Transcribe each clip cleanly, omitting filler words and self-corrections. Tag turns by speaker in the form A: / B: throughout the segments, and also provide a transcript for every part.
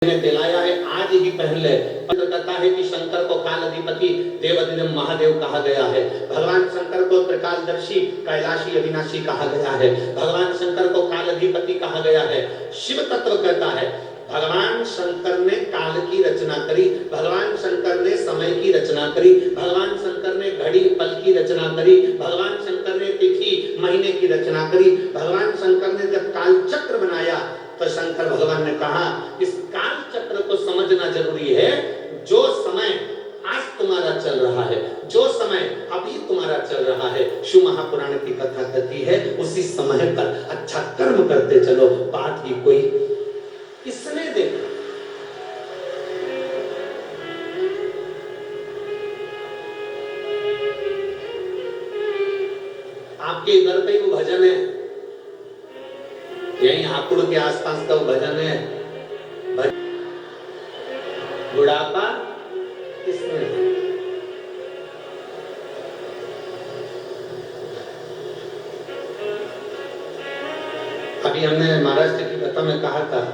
A: ने दिलाया है, आज ही पहले पत्र कहता है कि शंकर को काल अधिपति देवाधिदेव महादेव कहा गया है। भगवान शंकर को त्रिकालदर्शी कैलाशी अविनाशी कहा गया है। भगवान शंकर को काल अधिपति कहा गया है। शिव तत्व कहता है भगवान शंकर ने काल की रचना करी, भगवान शंकर ने समय की रचना करी, भगवान शंकर ने घड़ी पल की रचना करी, भगवान शंकर ने तिथि महीने की रचना करी। भगवान शंकर ने जब काल चक्र बनाया तो शंकर भगवान ने कहा इस काल चक्र को समझना जरूरी है। जो समय आज तुम्हारा चल रहा है, जो समय अभी तुम्हारा चल रहा है, शिव महापुराण की कथा कहती है उसी समय पर अच्छा कर्म करते चलो, बात ही कोई किसने देखा। आपके इधर पे वो भजन है, यही हापुड़ के आसपास का वो भजन है, बुढ़ापा किसने। अभी हमने महाराष्ट्र की कथा में कहा था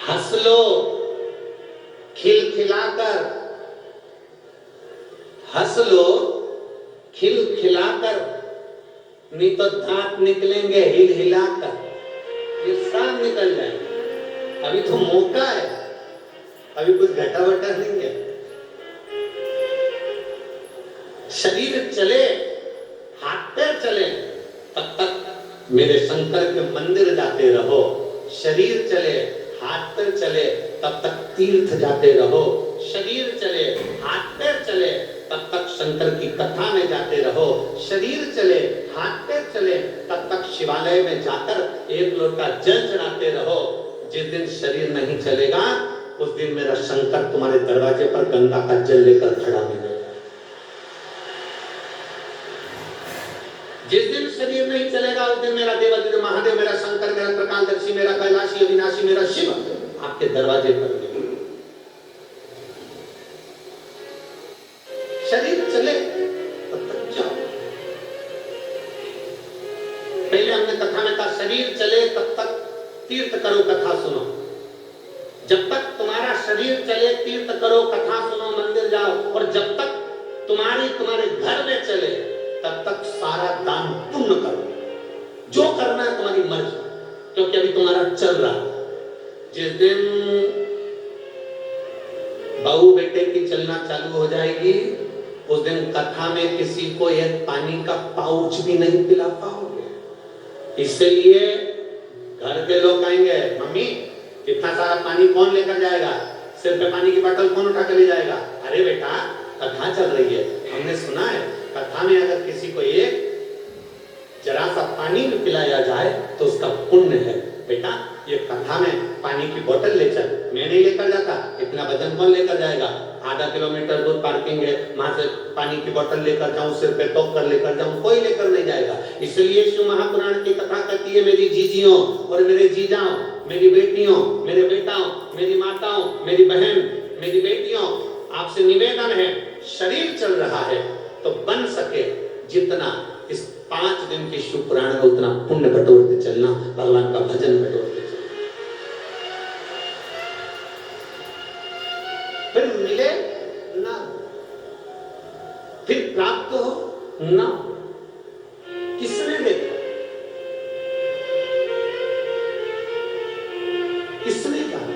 A: हंस लो खिलखिलाकर, हंस लो खिलखिलाकर, नहीं तो दांत निकलेंगे हिल हिलाकर, ये सब निकल जाएंगे। अभी तो मौका है, अभी कुछ घटा वटा नहीं है। शरीर चले, हाथ पैर चले, तब तक मेरे शंकर के मंदिर जाते रहो। शरीर चले, हाथ पैर चले, तब तक तीर्थ जाते रहो। शरीर चले, हाथ पैर चले, तब तक शंकर की कथा में जाते रहो। शरीर चले, हाथ पैर चले, तब तक शिवालय में जाकर एक लोटा जल चढ़ाते रहो। जिस दिन शरीर नहीं चलेगा उस दिन मेरा शंकर तुम्हारे दरवाजे पर गंगा का जल लेकर खड़ा मिलेगा। जिस दिन शरीर नहीं चलेगा उस दिन मेरा देवाधिदेव महादेव, मेरा शंकर, मेरा त्रिकालदर्शी, मेरा कैलाशी अविनाशी, मेरा शिव आपके दरवाजे पर मिलेगा। शरीर चले तब तक जाओ। पहले हमने कथा में कहा शरीर चले तब तक तीर्थ करो, कथा सुनो। जब तक तुम्हारा शरीर चले तीर्थ करो, कथा सुनो, मंदिर जाओ। और जब तक तुम्हारे घर में चले तब तक सारा दान पुण्य करो, जो करना है तुम्हारी मर्जी, क्योंकि अभी तुम्हारा चल रहा। जिस दिन बहू बेटे की चलना चालू हो जाएगी उस दिन कथा में किसी को एक पानी का पाउच भी नहीं पिला पाओगे। इसलिए घर के लोग कहेंगे मम्मी इतना सारा पानी कौन लेकर जाएगा, सिर पे पानी की बोतल कौन उठा कर ले जाएगा। अरे बेटा कथा चल रही है, हमने सुना है कथा में अगर किसी को एक जरा सा पानी भी पिलाया जाए तो उसका पुण्य है। बेटा ये कथा में पानी की बोतल ले चल, मैं नहीं लेकर जाता, इतना वजन कौन लेकर जाएगा। आधा किलोमीटर दूर पार्किंग है, वहां से पानी की बोतल लेकर जाऊं, सिर पे तोप कर लेकर जाऊं, कोई लेकर नहीं जाएगा। इसलिए शिव महापुराण की कथा कहती है मेरी जीजियों और मेरे जीजाओं, मेरी बेटियों, मेरे बेटाओं, मेरी माताओं, मेरी बहन, मेरी बेटियों, आपसे निवेदन है शरीर चल रहा है तो बन सके जितना इस 5 दिन की शिव पुराण में उतना पुण्य बटोरते चलना, भगवान का भजन बटोरते चलना। फिर मिले ना, फिर प्राप्त हो ना, किसने देखा, किसने कहा।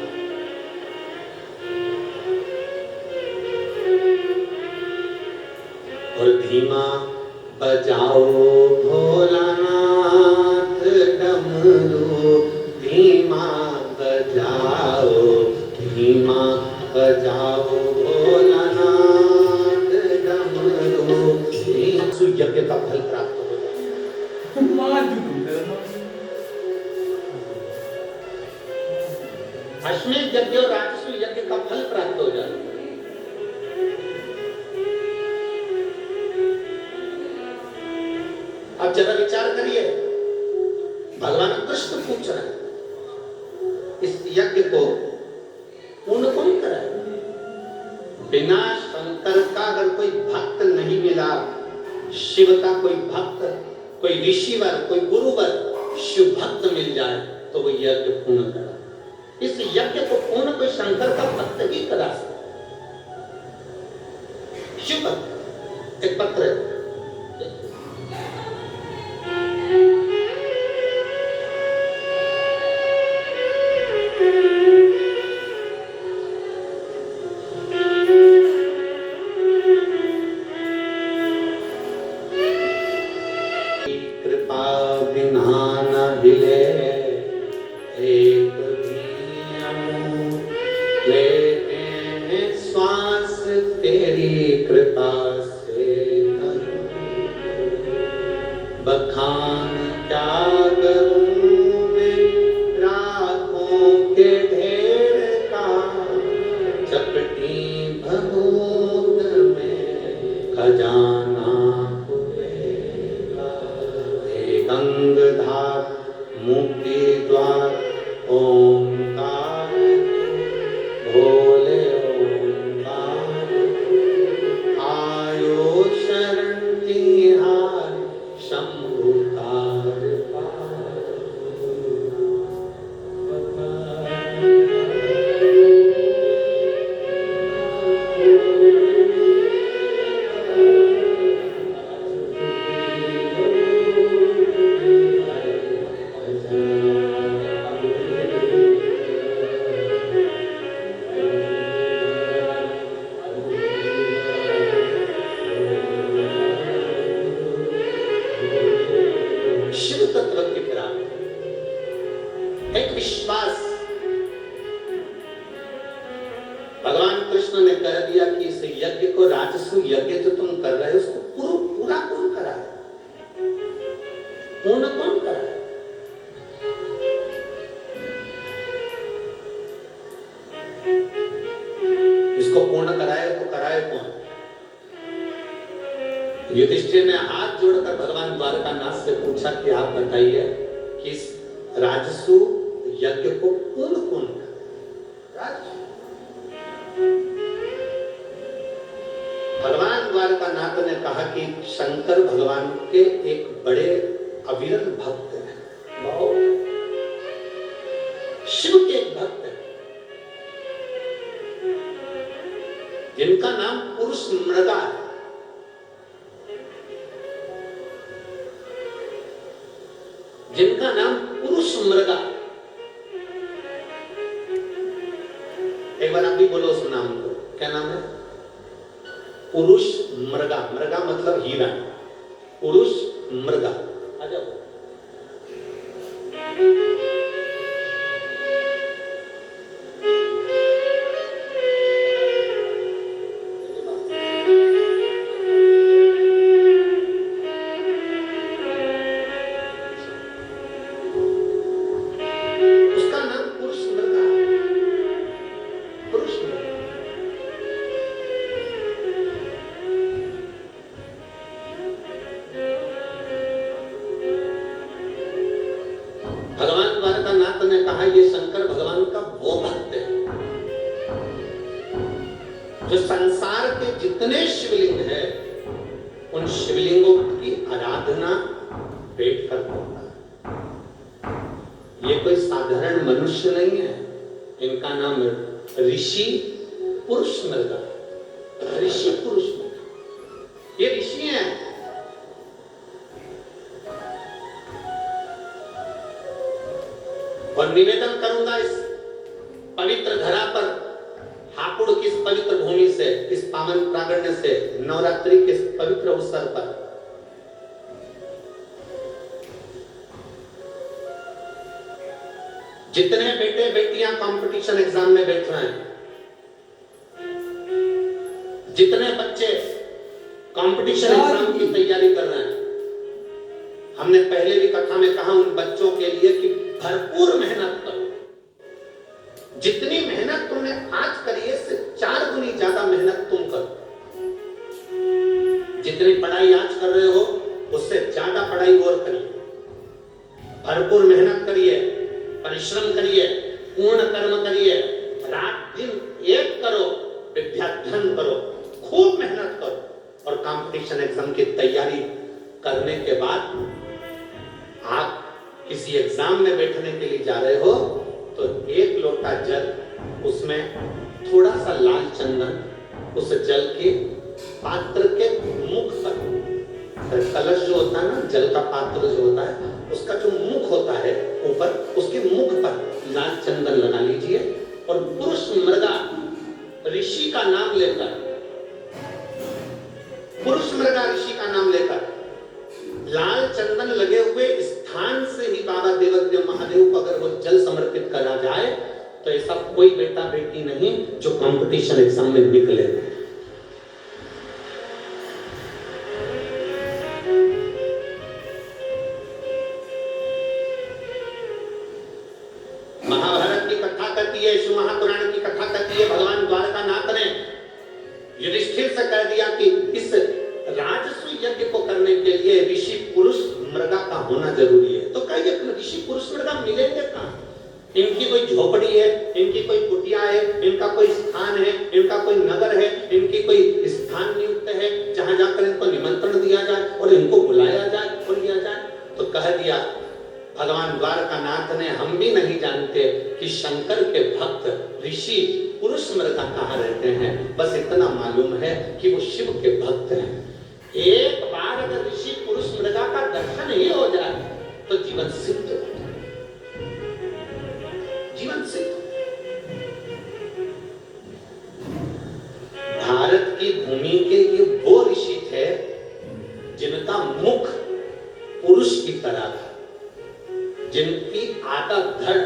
A: और धीमा बजाओ भोलानाथ डमरू, धीमा बजाओ, धीमा बजाओ भोलानाथ डमरू। यज्ञ का फल प्राप्त हो जाए। अश्वमेध यज्ञ और राजस्व यज्ञ का फल प्राप्त हो जाए। अब जरा विचार करिए, भगवान कृष्ण पूछ रहे हैं इस यज्ञ को पूर्ण कौन कराए। बिना शंकर का अगर कोई भक्त नहीं मिला, शिव का कोई भक्त, कोई ऋषिवर, कोई गुरुवर, शिव भक्त मिल जाए तो वो यज्ञ पूर्ण करा। इस यज्ञ को पूर्ण कोई शंकर का भक्त ही करा सकता। शिव भक्त एक पत्र है, बखान क्या करूं मैं राखों के ढेर का, चपटी भभूत में खजाना खुलेगा। हे गंगधार मुक्ति द्वार ओंकार, भोले ओंकार, आयो शरण तिहार शंभु तार पार। शिव तत्व की प्राप्ति एक विश्वास भगवान कृष्ण ने कर दिया कि इस यज्ञ को, राजसु यज्ञ जो तुम कर रहे हो उसको पूरा कौन करा है, पूर्ण कौन करा है? इसको पूर्ण कराए तो कराए कौन? युधिष्ठिर ने हाथ जोड़कर भगवान द्वारकानाथ से पूछा कि आप बताइए कि इस राजसु यज्ञ को पूर्ण कौन करे? भगवान द्वारकानाथ ने कहा कि शंकर भगवान के एक बड़े अविरल भक्त हैं, शिव के एक भक्त हैं जिनका नाम पुरुष मृगा है। जिनका नाम पुरुष मृगा। एक बार आप भी बोलो उस नाम को, क्या नाम है? पुरुष मृगा। मृगा मतलब हीरा, पुरुष मृगा। आ जाओ। भगवान द्वारकानाथ ने कहा ये शंकर भगवान का वो भक्त है जो संसार के जितने शिवलिंग है उन शिवलिंगों की आराधना बैठ कर करता है। ये कोई साधारण मनुष्य नहीं है, इनका नाम ऋषि पुरुष मृगा। ऋषि पुरुष मृगा, ये ऋषि हैं। और निवेदन करूंगा इस पवित्र धरा पर, हापुड़ की इस पवित्र भूमि से, इस पावन प्रांगण से, नवरात्रि के इस पवित्र अवसर पर जितने बेटे बेटियां कंपटीशन एग्जाम में बैठ रहे हैं, जितने बच्चे कंपटीशन एग्जाम की तैयारी कर रहे हैं, हमने पहले भी कथा में कहा उन बच्चों के लिए कि भरपूर मेहनत करो। जितनी मेहनत तुमने आज करी है इससे 4 गुनी ज्यादा मेहनत तुम करो। जितनी पढ़ाई आज कर रहे हो उससे ज्यादा पढ़ाई और करिए, भरपूर मेहनत करिए, परिश्रम करिए, पूर्ण कर्म करिए, रात दिन एक करो, विद्याध्ययन करो, खूब मेहनत करो। और कंपटीशन एग्जाम की तैयारी करने के बाद आप किसी एग्जाम में बैठने के लिए जा रहे हो तो एक लोटा जल, उसमें थोड़ा सा लाल चंदन उस जल के पात्र के मुख पर, कलश जो होता है ना, जल का पात्र जो होता है, उसका जो मुख होता है ऊपर, उसके मुख पर लाल चंदन लगा लीजिए और पुरुष मृगा ऋषि का नाम लेकर, पुरुष मृगा ऋषि का नाम लेकर लाल चंदन लगे हुए स्थान से ही बाबा देवज्ञ महादेव को अगर वो जल समर्पित करा जाए तो ऐसा कोई बेटा बेटी नहीं जो कंपटीशन एग्जाम में निकले। महाभारत की कथा कहती है, शिव महापुराण की कथा कहती है, भगवान द्वारकानाथ ने युधिष्ठिर से कह दिया कि इस राजसूय यज्ञ को करने के लिए ऋषि पुरुष मृगा का होना जरूरी है। तो कहिए ऋषि पुरुष मृगा मिलेंगे कहां? इनकी कोई झोपड़ी है, इनकी कोई कुटिया है, इनका कोई स्थान है, इनका कोई नगर है, इनकी कोई स्थान नियुक्त है जहां जाकर इनको निमंत्रण दिया जाए और इनको बुलाया जाए और लिया जाए? तो कह दिया भगवान द्वारकानाथ ने, हम भी नहीं जानते कि शंकर के भक्त ऋषि पुरुष मृगा कहाँ रहते हैं, बस इतना मालूम है कि वो शिव के भक्त हैं। एक बार अगर ऋषि पुरुष मृगा का दर्शन ही हो जाए तो जीवन सिद्ध हो जाए, जीवन सिद्ध। भारत की भूमि के ये वो ऋषि थे जिनका मुख पुरुष की तरह था, जिनकी आधा धड़,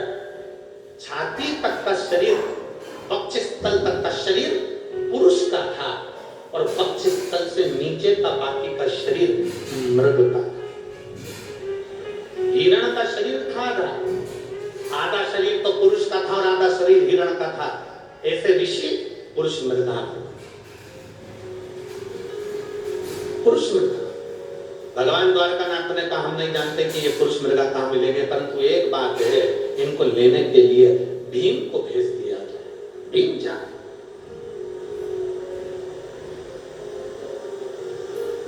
A: छाती तक का शरीर, वक्षस्थल तक का शरीर पुरुष का था और वक्षस्थल से नीचे का बाकी का शरीर मृग का था। हिरण का शरीर था आधा शरीर तो पुरुष का था और आधा शरीर हिरण का था। ऐसे ऋषि पुरुष मृगा थे, पुरुष मृगा। भगवान द्वारकानाथ ने कहा हम नहीं जानते कि ये पुरुष मृगा कहां मिलेंगे, परंतु एक बात है, इनको लेने के लिए भीम को भेज दिया जाए। भीम जाए,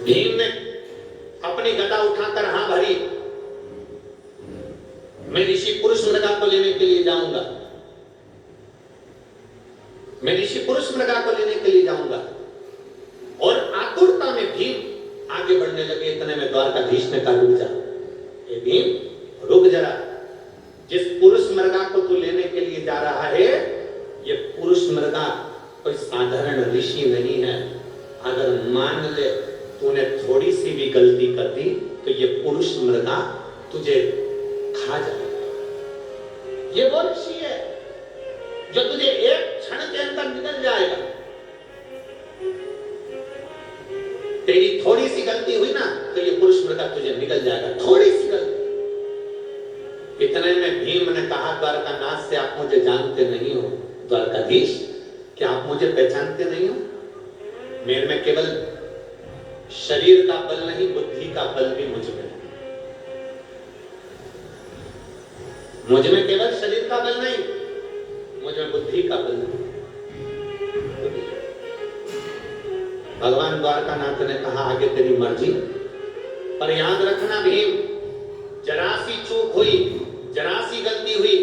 A: भीम ने अपनी गदा उठाकर हां भरी, मैं ऋषि पुरुष मृगा को लेने के लिए जाऊंगा, मैं ऋषि पुरुष मृगा को लेने के लिए जाऊंगा। और आतुरता में भीम आगे बढ़ने लगे। इतने में द्वारकाधीश ने कहा रुक जा, ए भीम रुक जरा, जिस पुरुष मृगा को तू लेने के लिए जा रहा है, ये पुरुष मृगा कोई साधारण ऋषि नहीं है। अगर मान ले तूने थोड़ी सी भी गलती कर दी तो ये पुरुष मृगा तुझे खा जाएगा। ये वो ऋषि है जो तुझे एक क्षण के अंदर निकल जाएगा। तेरी थोड़ी सी गलती हुई ना तो ये पुरुष मृगा तुझे निकल जाएगा, थोड़ी सी गलती। इतने में भीम ने कहा द्वारकानाथ से, आप मुझे जानते नहीं हो द्वारकाधीश, क्या आप मुझे पहचानते नहीं हो? मेरे में केवल शरीर का बल नहीं, बुद्धि का बल भी मुझ में है। मुझ में केवल शरीर का बल नहीं, मुझ में बुद्धि का बल नहीं। भगवान द्वारकानाथ ने कहा आगे तेरी मर्जी, पर याद रखना भीम, जरा सी चूक हुई, जरा सी गलती हुई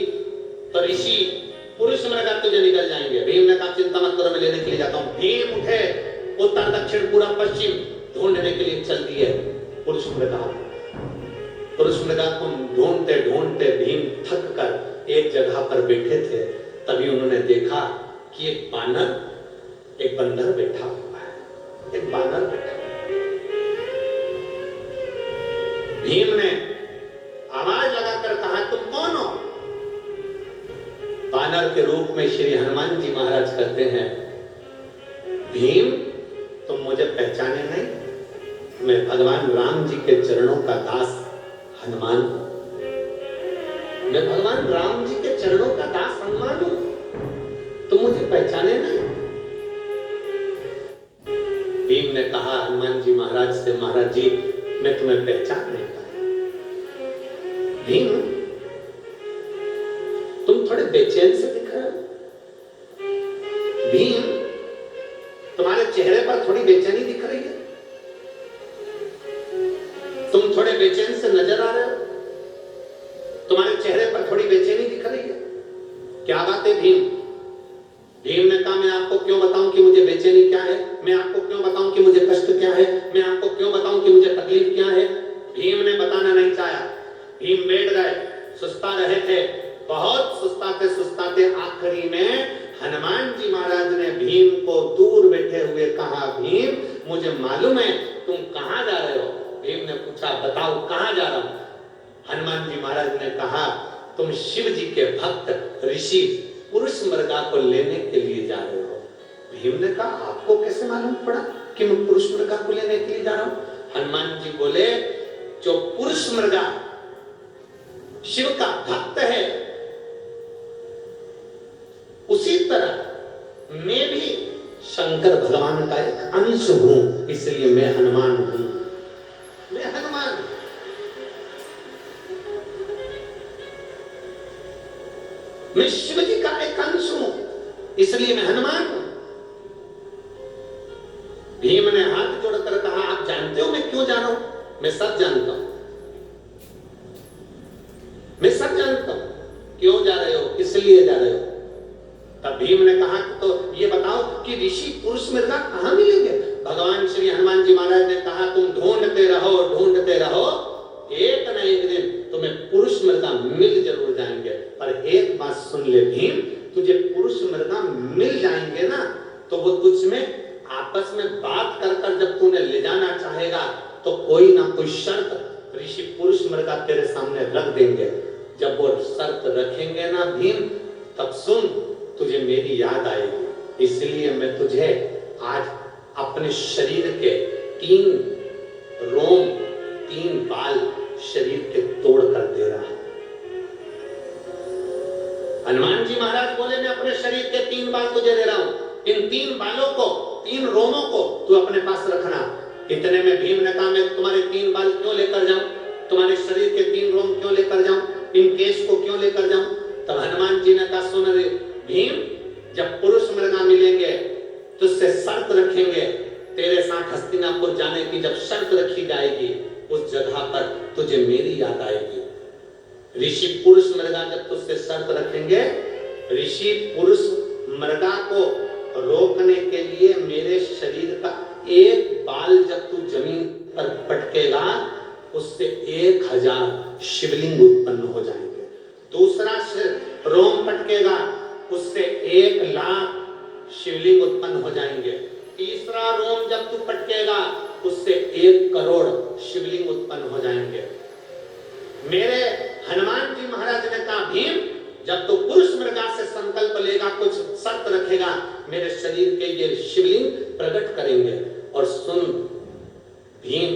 A: तो ऋषि पुरुष मृगा तुझे निकल जाएंगे। भीम ने कहा चिंता मत करो, मैं लेने के लिए जाता हूं। भीम उठे, उत्तर दक्षिण पूरा पश्चिम ढूंढने के लिए चल दिए पुरुष मृगा। पुरुष मृगा को ढूंढते ढूंढते भीम थक कर एक जगह पर बैठे थे। तभी उन्होंने देखा कि एक बानर, एक बंदर बैठा हुआ है, एक बानर बैठा। भीम ने आवाज लगाकर कहा तुम कौन हो? बानर के रूप में श्री हनुमान जी महाराज कहते हैं, भीम तुम मुझे पहचाने नहीं, मैं भगवान राम जी के चरणों का दास हनुमान हूं। मैं भगवान राम जी के चरणों का दास हनुमान हूं, तुम मुझे पहचाने नहीं। भीम ने कहा हनुमान जी महाराज से, महाराज जी मैं तुम्हें पहचान नहीं पाया। भीम तुम थोड़े बेचैन से दिख रहे हो। भीम तुम्हारे चेहरे पर थोड़ी बेचैनी दिख रही है, तुम थोड़े बेचैन से नजर आ रहे हो, तुम्हारे चेहरे पर थोड़ी बेचैनी दिख रही है। क्या बात है भीम? भीम ने कहा मैं आपको क्यों बताऊं कि मुझे बेचैनी क्या है, मैं आपको क्यों बताऊं कि मुझे कष्ट क्या है, मैं आपको क्यों बताऊं कि मुझे तकलीफ क्या है। भीम ने बताना नहीं चाहा। भीम बैठ गए, सुस्ता रहे थे, बहुत सुस्ताते आखिरी में हनुमान जी महाराज ने भीम को दूर बैठे हुए कहा, भीम मुझे मालूम है तुम कहां जा रहे हो। भीम ने पूछा बताओ कहां जा रहा हूं। हनुमान जी महाराज ने कहा तुम शिव जी के भक्त ऋषि पुरुष मृगा को लेने के लिए जा रहे हो। भीम ने कहा आपको कैसे मालूम पड़ा कि मैं पुरुष मृगा को लेने के लिए जा रहा हूं। हनुमान जी बोले जो पुरुष मृगा शिव का भक्त है उसी तरह मैं भी शंकर भगवान का एक अंश हूं, इसलिए मैं हनुमान हूं। मैं हनुमान, मैं शिव जी का एक अंश हूं, इसलिए मैं हनुमान हूं। भीम ने हाथ जोड़कर कहा आप जानते हो मैं क्यों जा रहा हूं? मैं सब जानता हूं, मैं सब जानता हूं। क्यों जा रहे हो, किस लिए जा रहे हो? तब भीम ने कहा तो ये बताओ कि ऋषि पुरुष मृगा कहां मिलेंगे? भगवान श्री हनुमान जी महाराज ने कहा तुम ढूंढते रहो, एक न एक दिन तुम्हें पुरुष मृगा मिल जरूर जाएंगे। पर एक बात सुन ले भीम, तुझे पुरुष मृगा मिल जाएंगे ना तो वो तुझ में आपस में बात कर कर जब तूने ले जाना चाहेगा तो कोई ना कोई शर्त ऋषि पुरुष मृगा तेरे सामने रख देंगे। जब वो शर्त रखेंगे ना भीम, तब सुन तुझे मेरी याद आएगी। इसलिए मैं तुझे आज अपने शरीर के 3 रोम 3 बाल शरीर के तोड़ कर दे रहा है। हनुमान जी महाराज बोले मैं अपने शरीर के 3 बाल तुझे दे रहा हूं, इन 3 बालों को 3 रोमों को तू अपने पास रखना। इतने में भीम ने कहा मैं तुम्हारे 3 बाल क्यों लेकर जाऊं, तुम्हारे शरीर के 3 रोम क्यों लेकर जाऊं, इन केश को क्यों लेकर जाऊं। तब हनुमान जी ने कहा सुन रे भीम, जब पुरुष मृगा मिलेंगे तुझसे शर्त रखेंगे, तेरे साथ हस्तिनापुर जाने की जब शर्त रखी जाएगी उस जगह पर तुझे मेरी याद आएगी। ऋषि पुरुष मृगा जब तुझसे शर्त रखेंगे, ऋषि पुरुष मृगा को रोकने के लिए मेरे शरीर का एक बाल जब तू जमीन पर पटकेगा उससे 1000 शिवलिंग उत्पन्न हो जाएंगे। दूसरा रोम पटकेगा उससे 1,00,000 शिवलिंग उत्पन्न हो जाएंगे। तीसरा रोम जब तू पटकेगा उससे 1 करोड़ शिवलिंग उत्पन्न हो जाएंगे। मेरे हनुमान जी महाराज ने कहा भीम जब तू पुरुष मृगा से संकल्प लेगा, कुछ शर्त रखेगा, मेरे शरीर के ये शिवलिंग प्रकट करेंगे। और सुन भीम,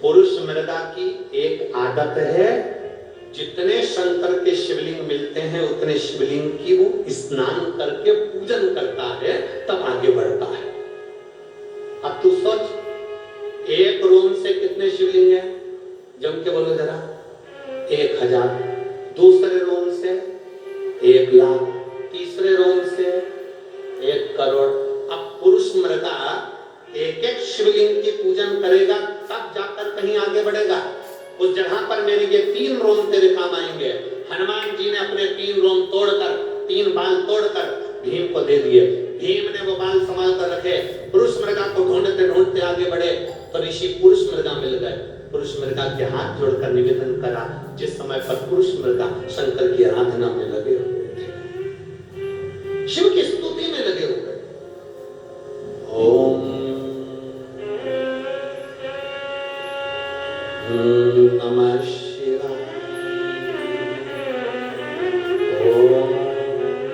A: पुरुष मृगा की एक आदत है, जितने शंकर के शिवलिंग मिलते हैं उतने शिवलिंग की वो स्नान करके पूजन करता है तब आगे बढ़ता है। अब तू सोच 1 रोम से कितने शिवलिंग है, जम के बोलो जरा। 1000। दूसरे रोम से 1,00,000, तीसरे रोम से 1 करोड़। अब पुरुष मृगा एक शिवलिंग की पूजन करेगा तब जाकर कहीं आगे बढ़ेगा। उस जगह पर मेरे ये 3 रोम तेरे काम आएंगे। हनुमान जी ने अपने 3 रोम तोड़कर 3 बाल तोड़कर भीम को दे दिए। भीम ने वो बाल संभाल कर रखे, पुरुष मृगा को ढूंढते ढूंढते आगे बढ़े तो ऋषि पुरुष मृगा मिल गए। पुरुष मृगा के हाथ जोड़कर निवेदन करा, जिस समय पर पुरुष मृगा शंकर की आराधना में लगे हुए थे, शिव की स्तुति में लगे हुए। ओम नमः